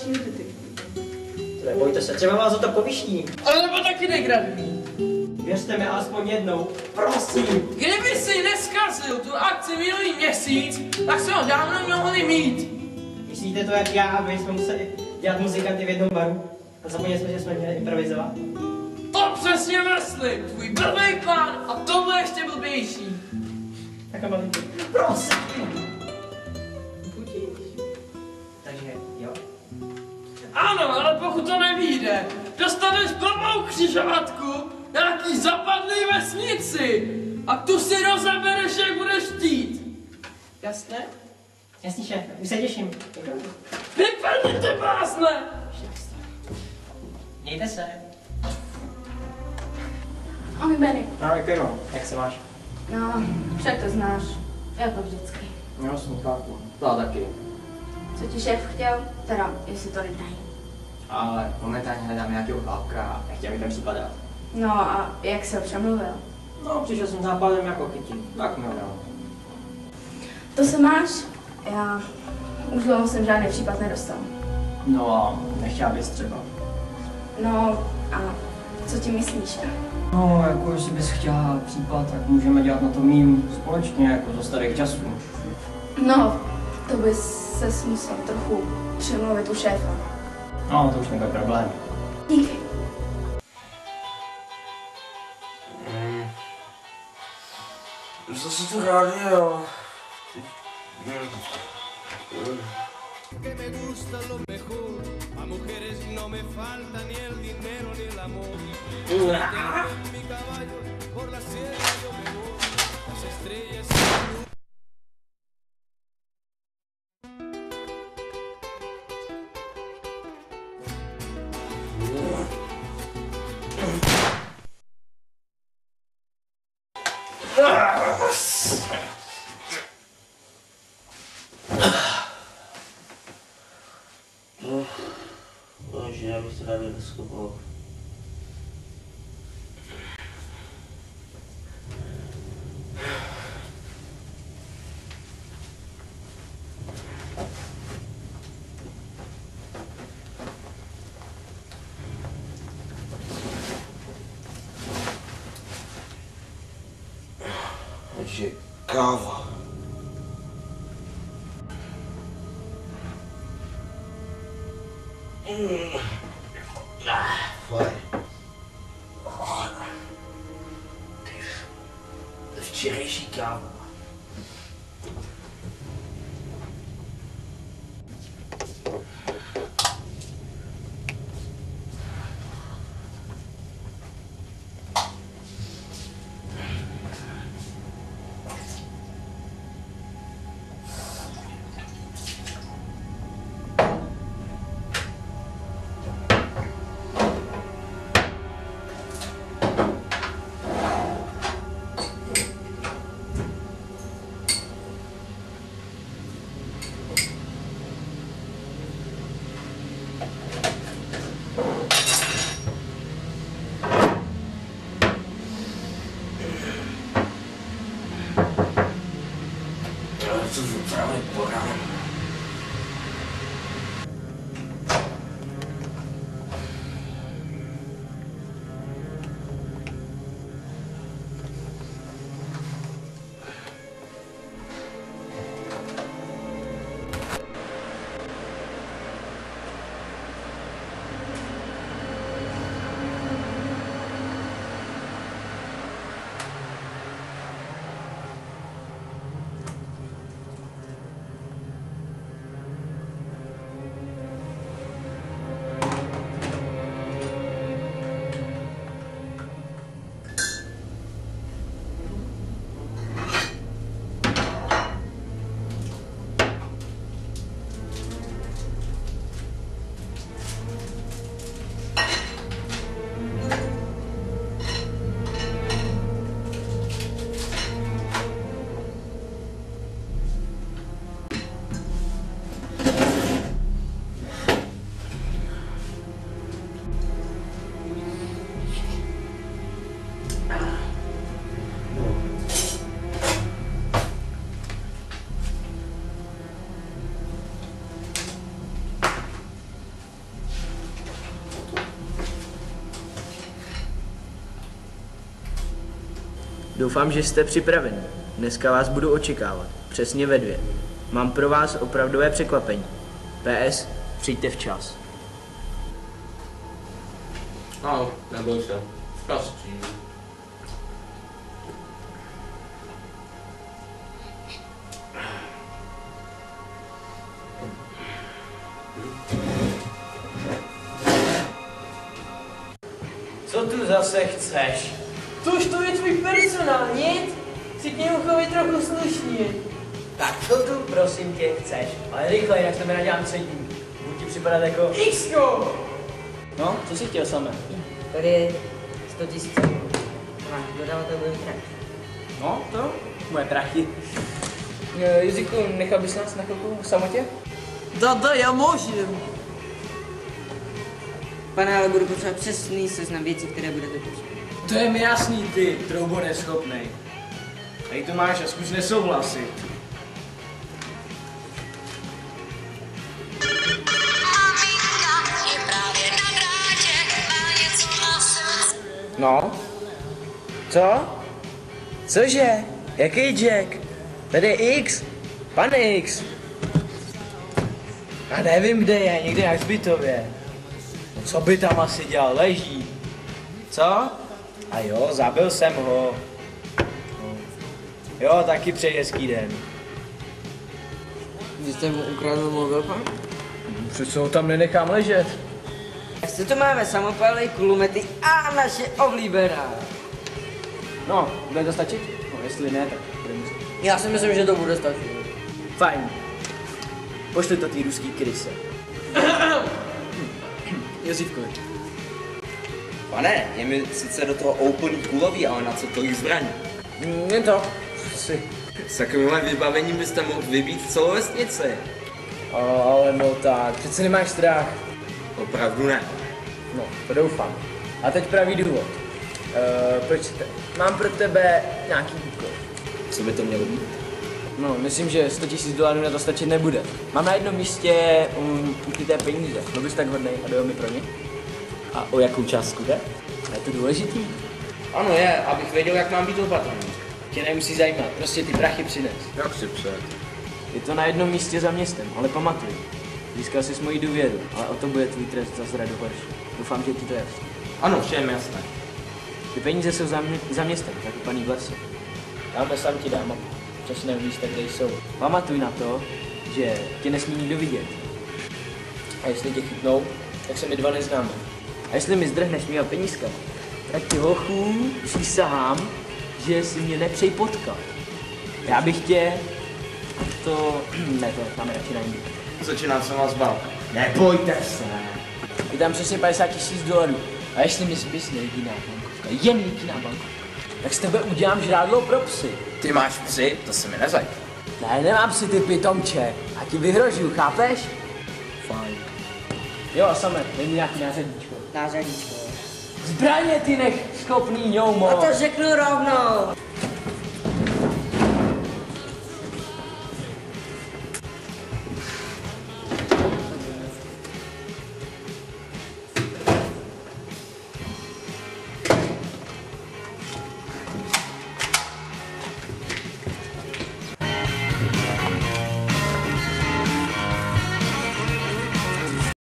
dalšího detektiva. Nebojte se, třeba vás za to povyšní. Ale nebo taky degradní. Věřte mi alespoň jednou, prosím. Kdyby si neskazil tu akci minulý měsíc, tak se ho dávno mohli mít. Myslíte to jak já, aby jsme museli dělat muzikanty v jednom baru? A zapomněli jsme, že jsme měli improvizovat? To přesně myslím, tvůj blbej plán a tohle ještě blbější. Tak a malinko. Prosím. Takže, jo? Ano, ale pokud to nevíde, dostaneš blbou křižovatku nějaký zapadlý vesnici a tu si rozebereš, jak budeš chtít. Jasné? Jasný šéf, už se těším. Vypadni ty básne! Mějte se. Ahoj, Benny. Ahoj, Kiro, jak se máš? No, však to znáš. Jako vždycky. Jasný, chápu. To taky. Co ti šéf chtěl? Teda, jestli to nedají. Ale momentálně hledám nějakého chlapka a nechtěl mi ten připadat. No a jak se ho přemluvil? No, přišel jsem západem jako chytí. Tak mi ho dal. To se máš? Já už dlouho jsem žádný případ nedostal. No a nechtěla bys třeba. No a co ti myslíš? No, jako jestli bys chtěla případ, tak můžeme dělat na to mým společně, jako zo starých časů. No, to bys ses musel trochu přemluvit u šéfa. No, to už nebude problém. Díky. Zase to rádio. Que me gusta lo mejor, a mujeres no me falta ni el dinero ni el amor. En mi caballo, por la sierra yo me voy, las estrellas y la luz. Bože, já bych to rád neschopal. Takže káva. Fajn. Včerejší káva. Co to právě porám. Doufám, že jste připraveni. Dneska vás budu očekávat. Přesně ve 2. Mám pro vás opravdové překvapení. PS, přijďte včas. No, neboj se. Včas přijdu. Co tu zase chceš? Tož to je tvůj personál, nic? Si k němu chovej trochu slušně. Tak co tu prosím tě chceš? Ale rychle, jinak tebe nadělám 3 dní. Budu ti připadat jako... Xko! No, co jsi chtěl samé? Tady je 100 000. Máš dodavatel bude trať. No, to? Moje prachy. Jiziku, nechal bys nás na chvilku v samotě? Da, já můžu. Pane, ale budu potřebovat přesný seznam věcí, které budete potřebovat. To je mi jasný, ty, troubo neschopnej. Tady to máš a zkus nesouhlasit. No? Co? Cože? Jaký Jack? Tady je X? Pan X? A nevím, kde je, někde na hřbitově. No co by tam asi dělal? Leží. Co? A jo, zabil jsem ho. No. Jo, taky přeji hezký den. Že jste mu ukradl mobilfon? Přece ho tam nenechám ležet. Tak co tu máme? Samopaly, kulomety a naše oblíbená. No, bude to stačit? No, jestli ne, tak bude muset. Já si myslím, že to bude stačit. Fajn. Pošli to tý ruský kryse. Josifkovi. Pane, je mi sice do toho úplný kulový, ale na co tolik zbraní? Jen to. Si. S takovýmhle vybavením byste mohl vybít celou vesnici. Ale no tak, přece nemáš strach. Opravdu ne. No, to doufám. A teď pravý důvod. Mám pro tebe nějaký úkol. Co by to mělo být? No, myslím, že $100 000 na to stačit nebude. Mám na jednom místě ukryté peníze. No bys tak hodnej a dojel mi pro ně? A o jakou částku jde? A je to důležitý? Ano je, abych věděl, jak mám být opatrný. Tě nemusí zajímat, prostě ty prachy přines. Jak si před? Je to na jednom místě za městem, ale pamatuj. Získal jsi moji důvěru, ale o to bude tvůj trest za zradu horší. Doufám, že ti to je jasné. Ano, všem jasné. Ty peníze jsou za městem, zakopaný v lese. Tamhle sám ti dám mapu. Přesné místa, kde jsou. Pamatuj na to, že tě nesmí nikdo vidět. A jestli tě chytnou, tak se my dva neznáme. A jestli mi zdrhneš mýho penízka, tak ti hochu přísahám, že si mě nepřej potkat. Já bych tě... To... Ne, to necháme radši na jiný. Začínám se vás bát. Nebojte se. Je tam přesně $50 000. A jestli mi zbysne jediná bankovka, jen jediná bankovka, tak s tebe udělám žrádlo pro psy. Ty máš psy? To se mi nezaď. Ne, nemám si ty pitomče. A ti vyhrožuju, chápeš? Fajn. Jo, a samé, dej mi nějaký nářadíčko. Nářadíčko. Zbraně ty nech schopný ňoumo. A to řeknu rovnou.